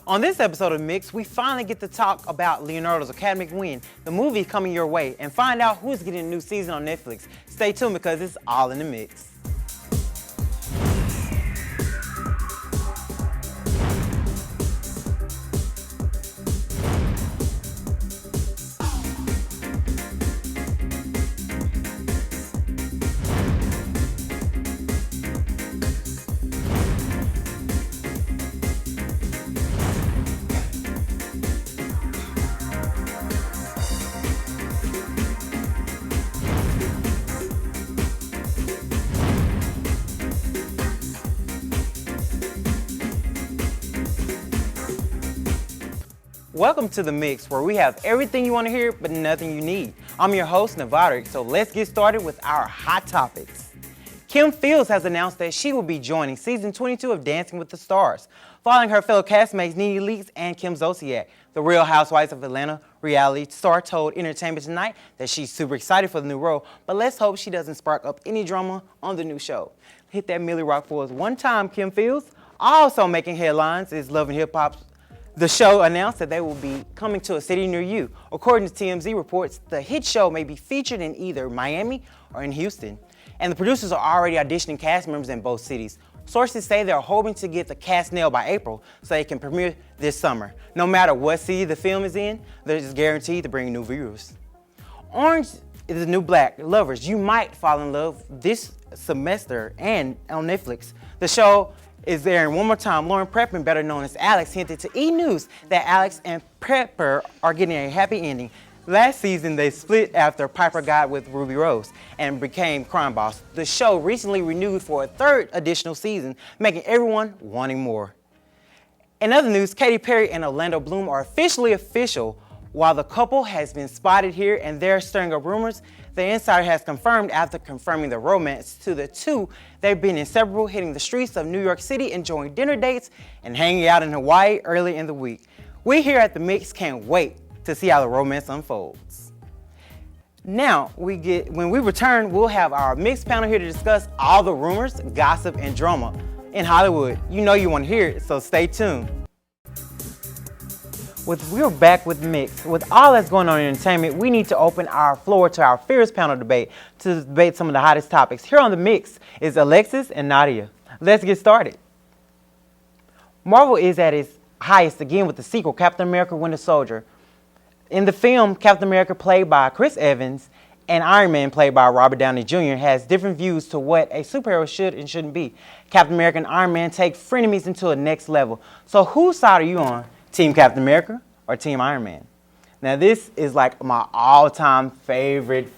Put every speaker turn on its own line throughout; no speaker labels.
On this episode of Mix, we finally get to talk about Leonardo's academic win, the movie coming your way, and find out who's getting a new season on Netflix. Stay tuned because it's all in the mix. Welcome to The Mix, where we have everything you want to hear, but nothing you need. I'm your host, Nevada, so let's get started with our hot topics. Kim Fields has announced that she will be joining season 22 of Dancing with the Stars, following her fellow castmates NeNe Leakes and Kim Zolciak. The Real Housewives of Atlanta reality star told Entertainment Tonight that she's super excited for the new role, but let's hope she doesn't spark up any drama on the new show. Hit that Millie Rock for us one time, Kim Fields. Also making headlines is Love and Hip Hop's. The show announced that they will be coming to a city near you. According to TMZ reports, the hit show may be featured in either Miami or in Houston. And the producers are already auditioning cast members in both cities. Sources say they're hoping to get the cast nailed by April so they can premiere this summer. No matter what city the film is in, they're just guaranteed to bring new viewers. Orange is the New Black. Lovers, you might fall in love this semester and on Netflix. The show is airing one more time. Lauren Prepper, better known as Alex, hinted to E! News that Alex and Prepper are getting a happy ending. Last season, they split after Piper got with Ruby Rose and became Crime Boss. The show recently renewed for a third additional season, making everyone wanting more. In other news, Katy Perry and Orlando Bloom are officially official. While the couple has been spotted here and there stirring up rumors, the insider has confirmed after confirming the romance to the two, they've been inseparable, hitting the streets of New York City, enjoying dinner dates, and hanging out in Hawaii early in the week. We here at The Mix can't wait to see how the romance unfolds. Now, when we return, we'll have our Mix panel here to discuss all the rumors, gossip, and drama in Hollywood. You know you want to hear it, so stay tuned. We're back with Mix. With all that's going on in entertainment, we need to open our floor to our fierce panel debate to debate some of the hottest topics. Here on The Mix is Alexis and Nadia. Let's get started. Marvel is at its highest again with the sequel, Captain America: Winter Soldier. In the film, Captain America, played by Chris Evans, and Iron Man, played by Robert Downey Jr., has different views to what a superhero should and shouldn't be. Captain America and Iron Man take frenemies into a next level. So whose side are you on? Team Captain America or Team Iron Man? Now this is like my all-time favorite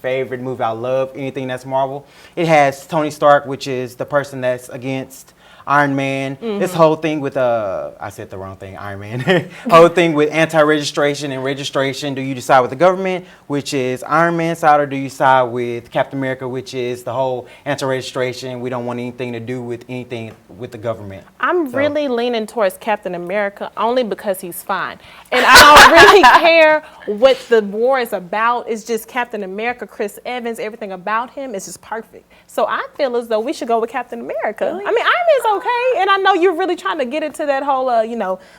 movie. I love anything that's Marvel. It has Tony Stark, which is the person that's against Iron Man. This whole thing with I said the wrong thing, Iron Man. Whole thing with anti-registration and registration. Do you decide with the government, which is Iron Man's side, or do you side with Captain America, which is the whole anti-registration? We don't want anything to do with anything with the government.
I'm really leaning towards Captain America only because he's fine. And I don't really care what the war is about. It's just Captain America, Chris Evans, everything about him is just perfect. So I feel as though we should go with Captain America.
Really?
I mean, Iron Man's okay, and I know you're really trying to get into that whole,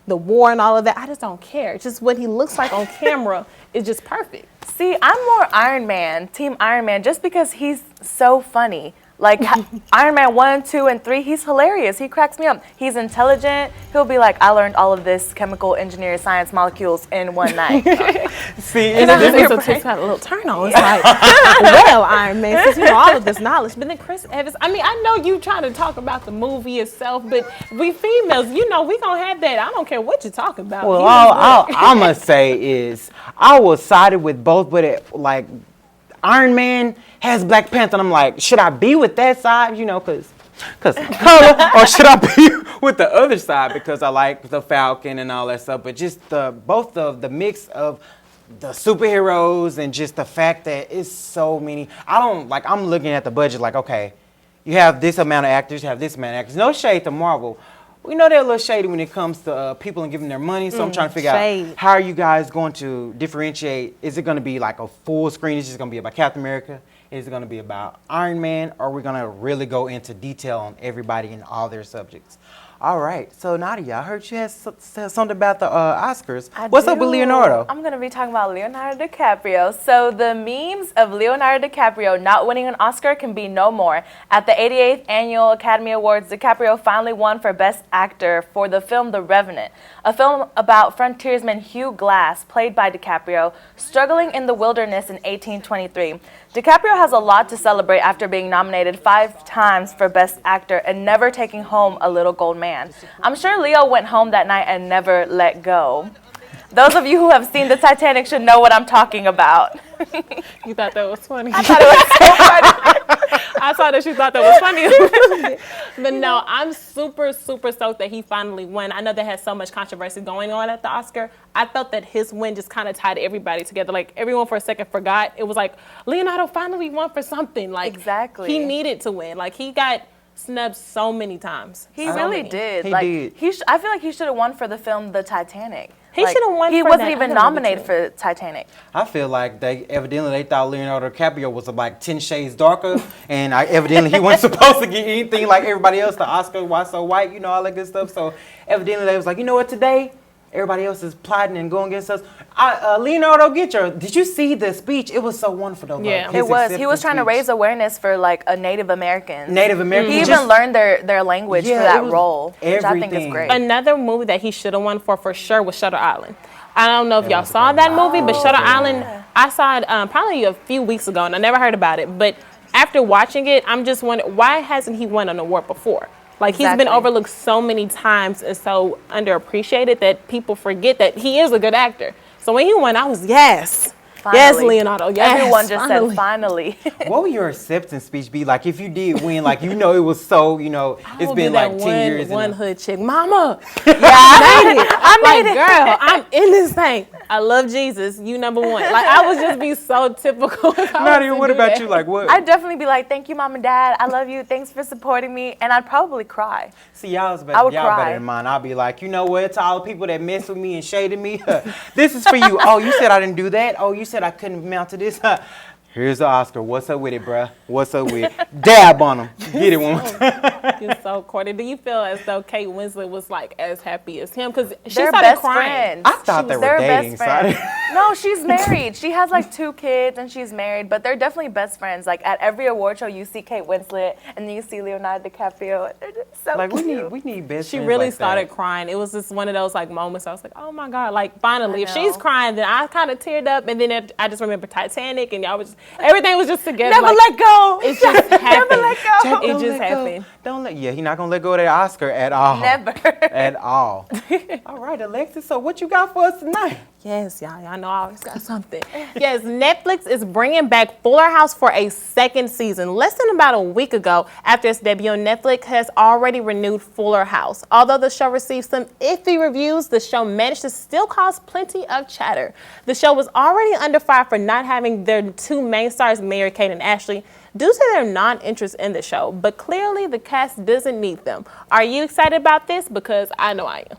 the war and all of that. I just don't care. It's just what he looks like on camera is just perfect.
See, I'm more Iron Man, Team Iron Man, just because he's so funny. Like Iron Man 1, 2, and 3, he's hilarious. He cracks me up. He's intelligent. He'll be like, I learned all of this chemical engineering science molecules in one night.
See,
And it's got a little turn on. It's like, well, Iron Man, since you know all of this knowledge. But then Chris Evans, I mean, I know you trying to talk about the movie itself, but we females, we gonna have that. I don't care what you're talking about.
Well, all I must say is I was sided with both, but Iron Man has Black Panther, and I'm like, should I be with that side, because color, or should I be with the other side because I like the Falcon and all that stuff? But just both of the mix of the superheroes and just the fact that it's so many. I'm looking at the budget like, okay, you have this amount of actors, you have this amount of actors. No shade to Marvel. We know they're a little shady when it comes to people and giving their money, so I'm trying to figure out how are you guys going to differentiate? Is it going to be like a full screen? Is it just going to be about Captain America? Is it going to be about Iron Man? Or are we going to really go into detail on everybody and all their subjects? All right. So Nadia, I heard you had said something about the Oscars.
I
What's up with
do.
Leonardo?
I'm going to be talking about Leonardo DiCaprio. So the memes of Leonardo DiCaprio not winning an Oscar can be no more. At the 88th Annual Academy Awards, DiCaprio finally won for Best Actor for the film The Revenant, a film about frontiersman Hugh Glass, played by DiCaprio, struggling in the wilderness in 1823. DiCaprio has a lot to celebrate after being nominated 5 times for Best Actor and never taking home a little gold man. I'm sure Leo went home that night and never let go. Those of you who have seen the Titanic should know what I'm talking about.
You thought that was funny.
I thought it was so funny.
I saw that you thought that was funny. But no, I'm super, super stoked that he finally won. I know there has so much controversy going on at the Oscar. I felt that his win just kind of tied everybody together. Like, everyone for a second forgot. It was like, Leonardo finally won for something. Like,
Exactly.
he needed to win. Like, he got snubbed so many times.
He
So
really
many.
did.
He
Like
did.
I feel like he should have won for the film The Titanic.
He
Like,
should have won
He
for
wasn't
that
even
other movie,
nominated
too.
for Titanic.
I feel like they thought Leonardo DiCaprio was like 10 shades darker, and evidently he wasn't supposed to get anything like everybody else. The Oscar, why so white, you know, all that good stuff. So evidently they was like, you know what, today everybody else is plotting and going against us. Leonardo, did you see the speech? It was so wonderful though.
Yeah.
his
He was
acceptance
trying to
speech.
raise awareness for like a Native American.
Native American.
He even learned their language
Yeah,
for
it
that
was
role, which I think is
everything.
great.
Another movie that he should have won for sure was Shutter Island. I don't know if y'all
was a
saw
great
that movie, but Shutter
yeah.
Island, I saw it probably a few weeks ago, and I never heard about it. But after watching it, I'm just wondering, why hasn't he won an award before? Like, he's been
Exactly.
overlooked so many times and so underappreciated that people forget that he is a good actor. So when he won, I was, yes. Yes,
Finally.
Leonardo, yes.
Everyone just
finally.
said finally.
What would your acceptance speech be like if you did win? Like, you know, it was so, you know,
I
it's
would
been
be that
like 10 years.
One
and
hood chick, mama.
Yeah,
I made it.
I made
Like,
it.
girl, I'm in this thing. I love Jesus. You number one. Like, I would just be so typical. if I
Nadia,
was to
what
do
about
that.
you? Like, what?
I'd definitely be like, thank you, Mom and Dad. I love you. Thanks for supporting me. And I'd probably cry.
See, y'all
I would
y'all
cry.
better than mine. I'll be like, you know what? To all the people that mess with me and shaded me, this is for you. Oh, you said I didn't do that? Oh, you said I couldn't mount to this? Here's the Oscar. What's up with it, bruh? What's up with it? Dab on him. Get it one more time.
You're so corny. Do you feel as though Kate Winslet was like as happy as him? Because she
They're
started
best
crying.
friends.
I thought they were
They're
dating.
best
So I
friends.
didn't-
No, she's married. She has like 2 kids and she's married, but they're definitely best friends. Like at every award show, you see Kate Winslet and then you see Leonardo DiCaprio. They're just so
like,
cute.
we need best
She
friends
really
like
started
that.
crying. It was just one of those like moments. I was like, oh my God, like finally.
I
If she's
know.
crying, then I kind of teared up. And then I just remember Titanic and y'all was everything was just together.
Never
like,
let go.
It just happened.
Never let go.
Jack,
It
don't
just
let go.
happened.
Don't let. Yeah, he's not gonna let go of that Oscar at all.
Never.
At all. All right, Alexis. So what you got for us tonight?
Yes, y'all know I always got something. Yes, Netflix is bringing back Fuller House for a second season. Less than about a week ago, after its debut on Netflix, has already renewed Fuller House. Although the show received some iffy reviews, the show managed to still cause plenty of chatter. The show was already under fire for not having their 2 main stars, Mary-Kate and Ashley, due to their non-interest in the show. But clearly, the cast doesn't need them. Are you excited about this? Because I know I am.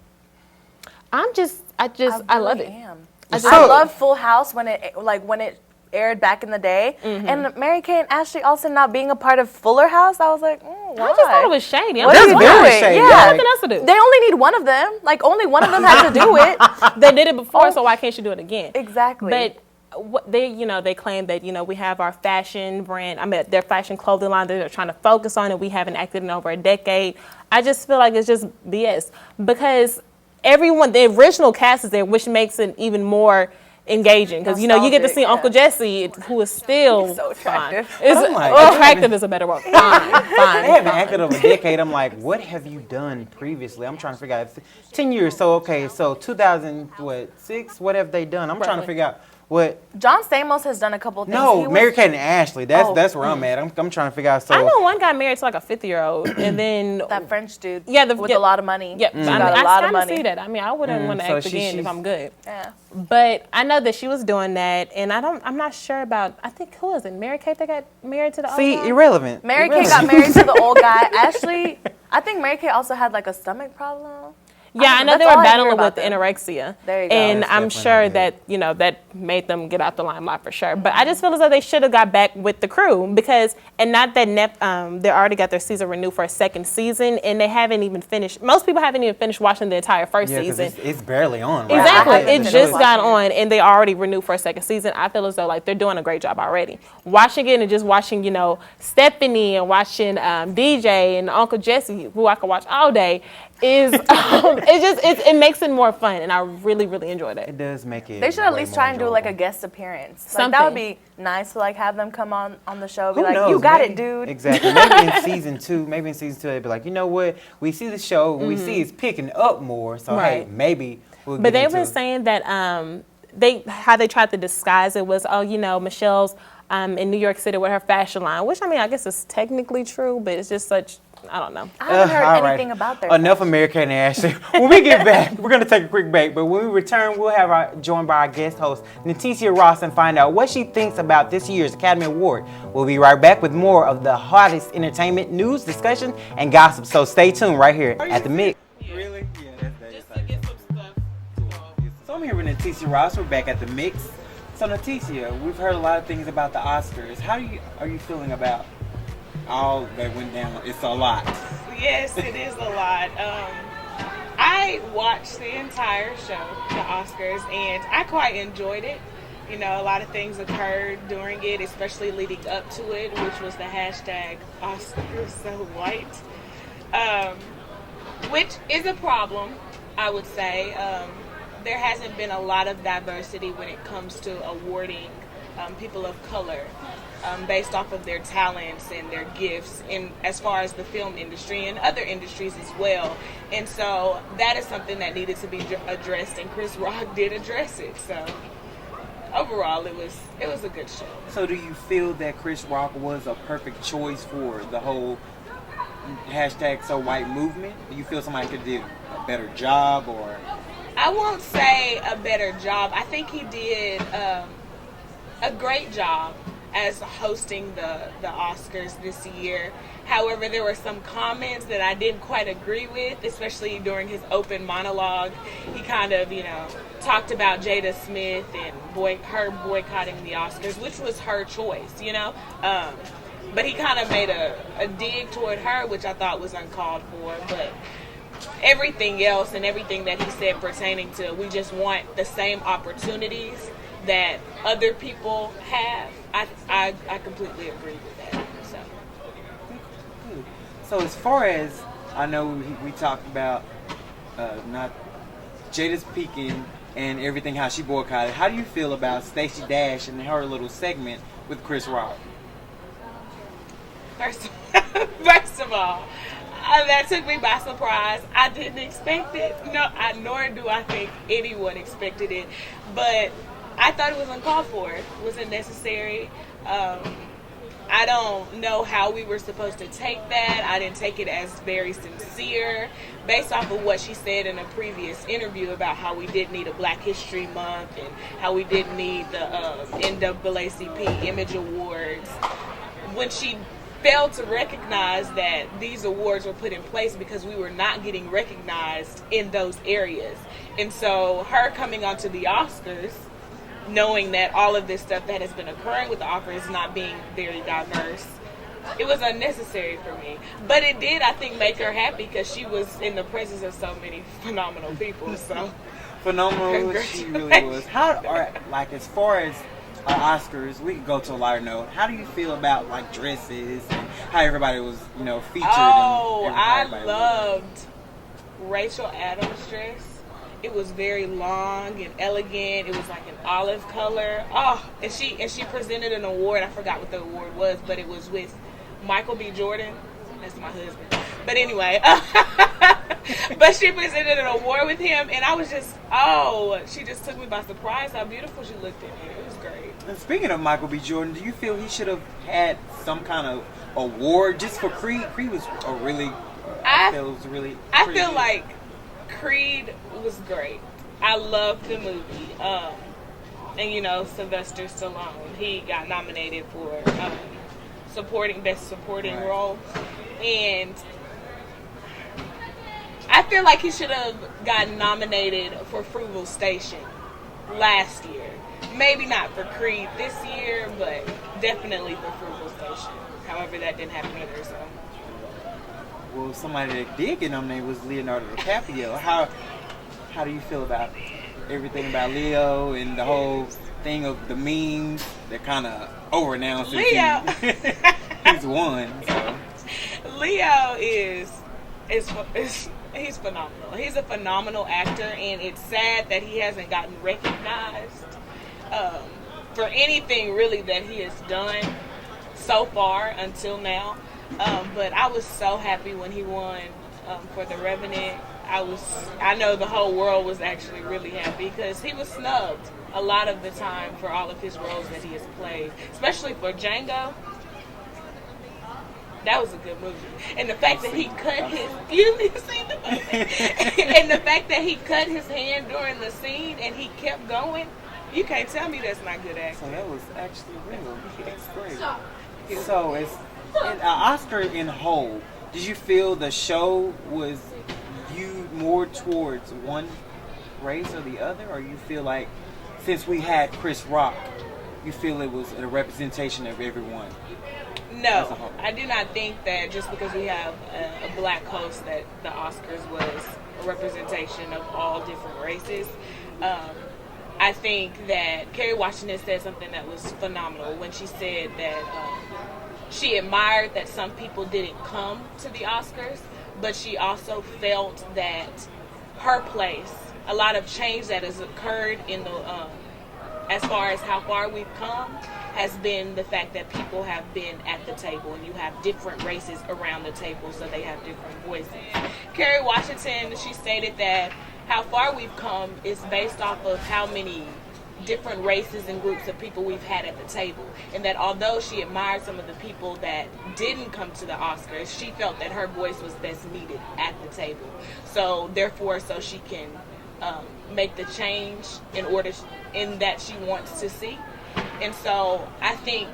I love it.
Am.
So-
I love Full House when it aired back in the day, and Mary-Kate and Ashley Olsen not being a part of Fuller House. I was like, why?
I just thought it was shady. I'm
What
like,
are you
That's very
doing?
shady.
Yeah.
Like-
nothing else to do.
They only need one of them. Like only one of them had to do it.
They did it before, so why can't she do it again?
Exactly.
But what they claim that we have our fashion brand. I mean, their fashion clothing line that they're trying to focus on, and we haven't acted in over a decade. I just feel like it's just BS because the original cast is there, which makes it even more engaging because you get to see
Nostalgic,
Uncle Jesse, who is still
He's so
fine.
attractive.
Is
I'm like,
attractive is a better word. Fine,
They
fine.
haven't acted over a decade. I'm like, what have you done previously? I'm trying to figure out. 10 years. So okay. So 2006. What have they done? I'm trying to
Probably.
figure out what.
John Stamos has done a couple things. He
No,
was-
Mary-Kate and Ashley. That's
Oh.
that's where I'm at. I'm trying to figure out. So
I know one got married to like a 50-year-old, and then
that French dude.
Yeah,
with a lot of money.
Yep,
He
I
got
mean,
a
I
lot of
kind of
money.
see that. I mean, I wouldn't want to
so
act again if
she's-
I'm good.
Yeah.
But I know that she was doing that, and I'm not sure about. I think who was it? Mary Kate that got married to the old
see,
guy?
irrelevant.
Mary Kate got married to the old guy. Ashley, I think Mary Kate also had like a stomach problem.
Yeah, I know
That's
they
all
were
I hear
battling
about
with
them.
anorexia.
There you go.
And
That's
I'm
definitely
sure
not
that, that made them get out the limelight for sure. But I just feel as though they should have got back with the crew because, and not that they already got their season renewed for a second season and they haven't even finished, most people haven't even finished watching the entire first
Yeah, 'cause
season.
it's barely on. Right?
Exactly.
I haven't
It
finished
just got
watching
on and they already renewed for a second season. I feel as though like they're doing a great job already. Watching it and just watching, Stephanie and watching DJ and Uncle Jesse, who I could watch all day, it makes it more fun and I really, really enjoyed it.
It does make it.
They should at
way
least
more
try and do like a
enjoyable.
guest appearance. Like, that would
Something.
be nice to like have them come on the show. Be
Who
like,
knows?
you got
Maybe-
it, dude.
Exactly. Maybe in season two, they'd be like, you know what? We see the show and we see it's picking up more. So hey,
Right.
maybe we'll
But
get
they
into
were
it.
saying that how they tried to disguise it was, Michelle's in New York City with her fashion line, which I guess is technically true, but it's just such, I don't know.
I haven't heard
all right.
anything about their
Enough American Ashley. When we get back, we're going to take a quick break. But when we return, we'll have joined by our guest host, Natisha Ross, and find out what she thinks about this year's Academy Award. We'll be right back with more of the hottest entertainment news, discussion, and gossip. So stay tuned right here at The Mix. Really? Yeah, that's So I'm here with Natisha Ross. We're back at The Mix. So Natisha, we've heard a lot of things about the Oscars. How are you feeling about all that went down? It's a lot.
Yes, it is a lot. I watched the entire show, the Oscars, and I quite enjoyed it. A lot of things occurred during it, especially leading up to it, which was the hashtag Oscars so white, which is a problem, I would say. There hasn't been a lot of diversity when it comes to awarding people of color based off of their talents and their gifts in as far as the film industry and other industries as well. And so that is something that needed to be addressed, and Chris Rock did address it. So overall, it was a good show.
So do you feel that Chris Rock was a perfect choice for the whole hashtag so white movement? Do you feel somebody could do a better job, or?
I won't say a better job. I think he did a great job as hosting the Oscars this year. However, there were some comments that I didn't quite agree with, especially during his open monologue. He kind of, talked about Jada Smith and her boycotting the Oscars, which was her choice, But he kind of made a dig toward her, which I thought was uncalled for. But everything else and everything that he said pertaining to, we just want the same opportunities that other people have. I completely agree with that.
So as far as I know, we talked about not Jada's peaking and everything, how she boycotted. How do you feel about Stacey Dash and her little segment with Chris Rock?
First of all, that took me by surprise. I didn't expect it. Nor do I think anyone expected it. But I thought it was uncalled for. It wasn't necessary. I don't know how we were supposed to take that. I didn't take it as very sincere, based off of what she said in a previous interview about how we did need a Black History Month and how we did need the NAACP Image Awards. When she failed to recognize that these awards were put in place because we were not getting recognized in those areas. And so her coming onto the Oscars, knowing that all of this stuff that has been occurring with the Oscars not being very diverse, it was unnecessary for me. But it did, I think, make her happy because she was in the presence of so many phenomenal people. So
Phenomenal, she really was. As far as Oscars, we could go to a lighter note. How do you feel about dresses and how everybody was, featured?
I loved Rachel Adams' dress. It was very long and elegant. It was like an olive color. And she presented an award. I forgot what the award was, but it was with Michael B. Jordan. That's my husband. But anyway, but she presented an award with him, and I was just, she just took me by surprise how beautiful she looked in it. It was great.
And speaking of Michael B. Jordan, do you feel he should have had some kind of award just for Creed? Creed was I
feel like Creed was great. I loved the movie. And Sylvester Stallone, he got nominated for best supporting role. And I feel like he should have gotten nominated for Frugal Station last year. Maybe not for Creed this year, but definitely for Frugal Station. However, that didn't happen either. So.
Well, somebody that did get nominated was Leonardo DiCaprio. How do you feel about everything about Leo and the whole thing of the memes that kind of over-announced
Leo.
he's won. So.
Leo is he's phenomenal. He's a phenomenal actor, and it's sad that he hasn't gotten recognized for anything really that he has done so far until now. But I was so happy when he won for The Revenant. I know the whole world was actually really happy because he was snubbed a lot of the time for all of his roles that he has played, especially for Django. That was a good movie. And the fact that he cut his... You've seen the movie? And the fact that he cut his hand during the scene and he kept going, you can't tell me that's not good acting.
So that was actually real. That's great. So, as an Oscar in whole, did you feel the show was viewed more towards one race or the other? Or you feel like, since we had Chris Rock, you feel it was a representation of everyone?
No, I do not think that just because we have a black host that the Oscars was a representation of all different races. I think that Kerry Washington said something that was phenomenal when she said that she admired that some people didn't come to the Oscars, but she also felt that her place, a lot of change that has occurred in the as far as how far we've come, has been the fact that people have been at the table and you have different races around the table, so they have different voices. Kerry Washington, she stated that how far we've come is based off of how many different races and groups of people we've had at the table, and that although she admired some of the people that didn't come to the Oscars, she felt that her voice was best needed at the table. So therefore, so she can make the change in that she wants to see. And so I think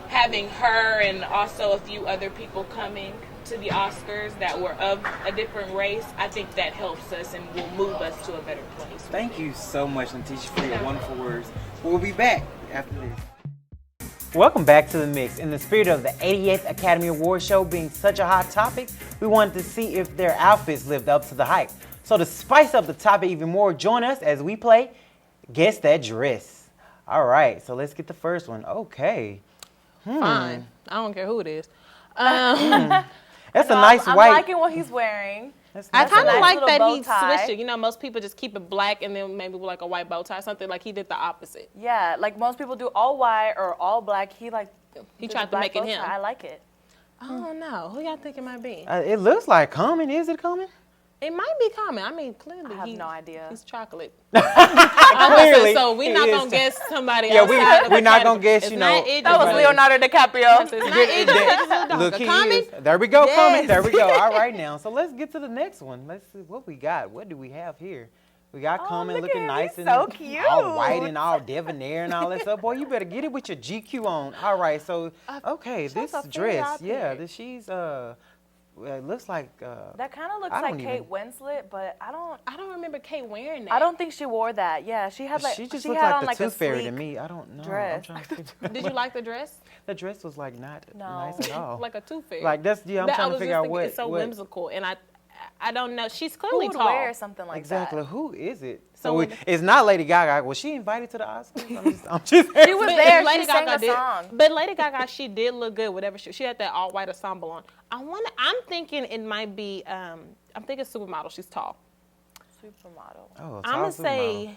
having her and also a few other people coming to the Oscars that were of a different race, I think that helps us and will move us to a better place.
Thank you so much, Natisha, for your wonderful words. We'll be back after this. Welcome back to The Mix. In the spirit of the 88th Academy Awards show being such a hot topic, we wanted to see if their outfits lived up to the hype. So to spice up the topic even more, join us as we play Guess That Dress. All right, so let's get the first one. Okay.
Fine. I don't care who it is.
That's a nice
I'm
white.
liking what he's wearing.
I kind of
nice
like
little
that
bow
he
tie.
switched it. You know, most people just keep it black and then maybe with like a white bow tie or something. Like he did the opposite.
Yeah, like most people do all white or all black. He
He
did
tried
the
to make
black
it
bow
him.
tie. I like it.
I don't know. Who y'all think it might be?
It looks like Common. Is it Common?
It might be Common. I mean, clearly
I have no idea.
He's chocolate.
Clearly,
So we're not
he
gonna
is.
guess somebody
Yeah,
else.
we're not gonna guess.
It's
You
not
know,
Idris
That was
Elba.
Leonardo DiCaprio.
It's not Idris Elba.
Look, he
Common?
is. There we go, Common.
Yes.
There we go. All right, now. So let's get to the next one. Let's see what we got. What do we have here? We got Common
look
looking
at him.
nice
He's
and
so cute.
all white and all debonair and all that stuff. Boy, you better get it with your GQ on. All right, so okay,
She
this
has a
dress,
fair
yeah,
outfit.
she's it looks like
That kind of looks
I
like
don't
Kate
even-
Winslet, but I
I don't remember Kate wearing that.
don't think she wore that. Yeah, she had like
she just
she
looks
had
like
on
the
like a
Tooth Fairy to
sleek
me. I don't know.
dress.
I'm trying to figure.
Did you like the dress?
The dress was like not
No.
nice at all.
Like a tooth fairy.
Like that's I'm
That- I
trying to
was
figure
just
out
thinking
what
it's so
what
whimsical, and I don't know. She's
Who
clearly
would
tall.
wear something like
exactly
that?
who is it?
So
So
when-
it's not Lady Gaga. Was she invited to the Oscars? I'm just
She was
But
there.
Lady
She sang
Gaga
a
did,
song.
But Lady Gaga, she did look good. Whatever she had that all white ensemble on. I'm thinking it might be. I'm thinking supermodel. She's tall.
Supermodel.
Oh,
I'm gonna say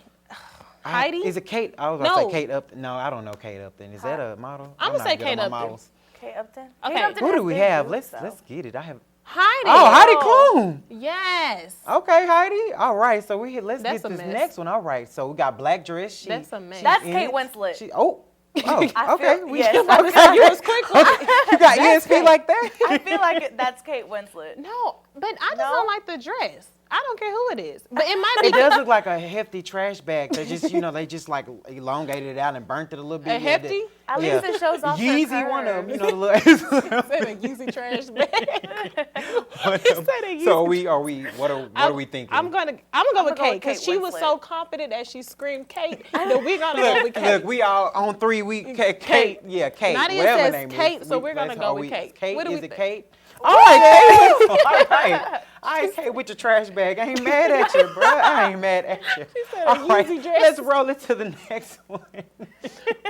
Heidi.
Is it Kate? I was gonna
No.
say Kate Upton. No, I don't know Kate Upton. Is that a model?
I'm gonna
not
say
good on
Kate
my
Upton.
models.
Kate Upton.
Okay.
Kate Upton
Who
has
do we
big
have?
boobs,
Let's
though.
get it. I have.
Heidi.
Oh, Heidi Klum.
Yes.
Okay, Heidi. All right, so let's
That's
get
a
this
mess.
next one. All right, so we got black dress.
That's a mess.
That's
in
Kate
it.
Winslet.
Oh,
I
okay.
feel-
We
yes,
can-
I was
okay.
You was quick.
You got ESP like that?
I feel like that's Kate Winslet.
No, but I just
No?
don't like the dress. I don't care who it is, but it might be
It does look like a hefty trash bag. They just, they just like elongated it out and burnt it a little bit.
A hefty?
At least it shows off her
Yeezy, one of them,
curves.
the little.
Said a Yeezy trash bag.
So what are we thinking?
I'm gonna go with Kate because
Kate
she was
Winslet.
so confident as she screamed Kate that we're gonna go with Kate.
Look, we all on 3 week. Kate, yeah, Kate.
Nadia
whatever
says
name
Kate,
is.
so we're gonna go with Kate.
Kate,
What do
is
we
it
think?
Kate? All right, Kate. All right, Kate with your trash bag. I ain't mad at you, bro. I ain't mad at you.
said a
All right,
Yeezy dress.
let's roll it to the next one.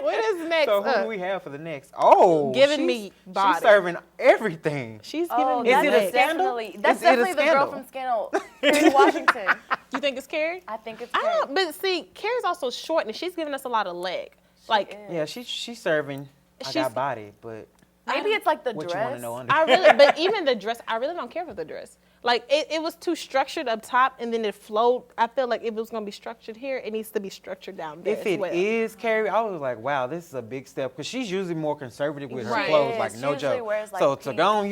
What is next?
So who do we have for the next? Oh,
Giving
she's-
me body.
She's serving everything.
She's
Oh,
giving me
Is it a
legs.
scandal?
That's
Is it a
definitely the girl
scandal?
from Scandal. Carrie Washington.
You think it's Carrie?
I think it's
I
Carrie.
don't. But see, Carrie's also short, and she's giving us a lot of leg. Like
Yeah, she's serving. I
She's-
got body, but
Maybe it's like the
what
dress.
you want to know under?
I really, but even the dress, I really don't care for the dress. Like it was too structured up top, and then it flowed. I feel like if it was gonna be structured here, it needs to be structured down there
If
as
it
well.
is Carrie, I was like, wow, this is a big step because she's usually more conservative with her
Right.
clothes,
Yes,
like
she
no
usually
joke.
wears, like,
So to
pink.
go on, I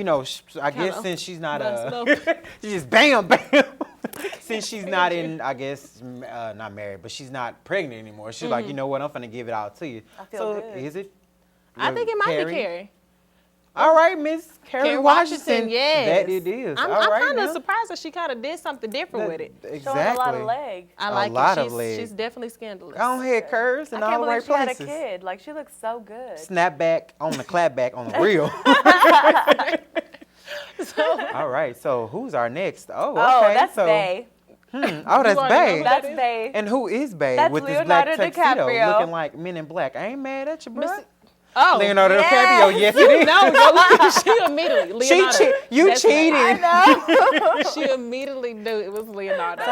guess
Kinda
since she's not
buns
a,
it up.
she just bam, bam. Since she's not in, I guess, not married, but she's not pregnant anymore. She's like, you know what, I'm gonna give it all to you.
I feel
so
good.
is it?
I think it might be Carrie.
All right, Miss Carrie
Carrie
Washington.
yes.
That it is.
I'm
All right
kind of
now.
surprised that she kind of did something different with it.
Exactly.
Showing a lot of leg.
I
A
like
lot
it.
of leg.
She's definitely scandalous.
Go ahead, curves in
I
all
can't
the
believe
right
she had a
places.
kid. Like, she looks so good.
Snapback on the clapback on the real. All right, so who's our next? Oh, okay.
Oh, that's
so,
Bay.
Oh, that's
You already know
Bae.
who
That's
that is?
Bay.
And who is Bae
That's
with this black
Leonardo
tuxedo
DiCaprio.
looking like Men in Black? I ain't mad at you, bro.
Oh,
Leonardo
yes.
DiCaprio, yes it is.
No, she immediately.
She
Leonardo.
you
That's
cheated.
I know.
She immediately knew it was Leonardo.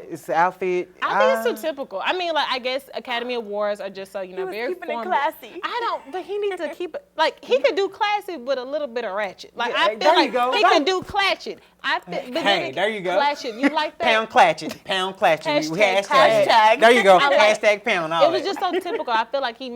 It's the outfit.
I think it's too typical. I mean, like, I guess Academy Awards are just so,
He was
very
keeping it
formal.
classy.
I don't, but he needs to keep it, like, he could do classy with a little bit of ratchet. Like,
Yeah,
I feel
there you
like
go.
he
Go.
could do clatchet. I feel, but
Hey,
then
there you go.
Clatchet, you like that?
Pound clatchet. Pound clatchet. We
Hashtag,
hashtag.
hashtag.
There you go.
I like-
Hashtag pound. All
It was
that.
just so typical. I feel like he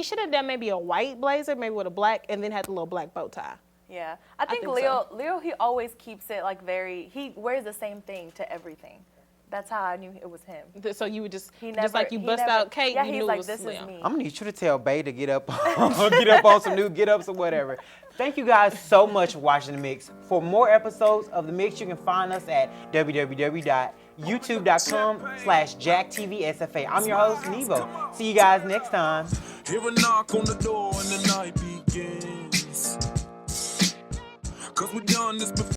should have done maybe a white blazer, maybe with a black, and then had the little black bow tie.
Yeah. I think
think
Leo, he always keeps it like he wears the same thing to everything. That's how I knew it was him.
So you would just,
He
just like you
he
bust
never-
out Kate,
Yeah,
you
he's
knew
like,
it was
this
Leo.
is me.
I'm gonna need you to tell Bae to get up on some new get ups or whatever. Thank you guys so much for watching The Mix. For more episodes of The Mix, you can find us at www.youtube.com/JackTVSFA. I'm your host, Nevo. See you guys next time.
Hear a knock on the door and the night begins. 'Cause we done this before.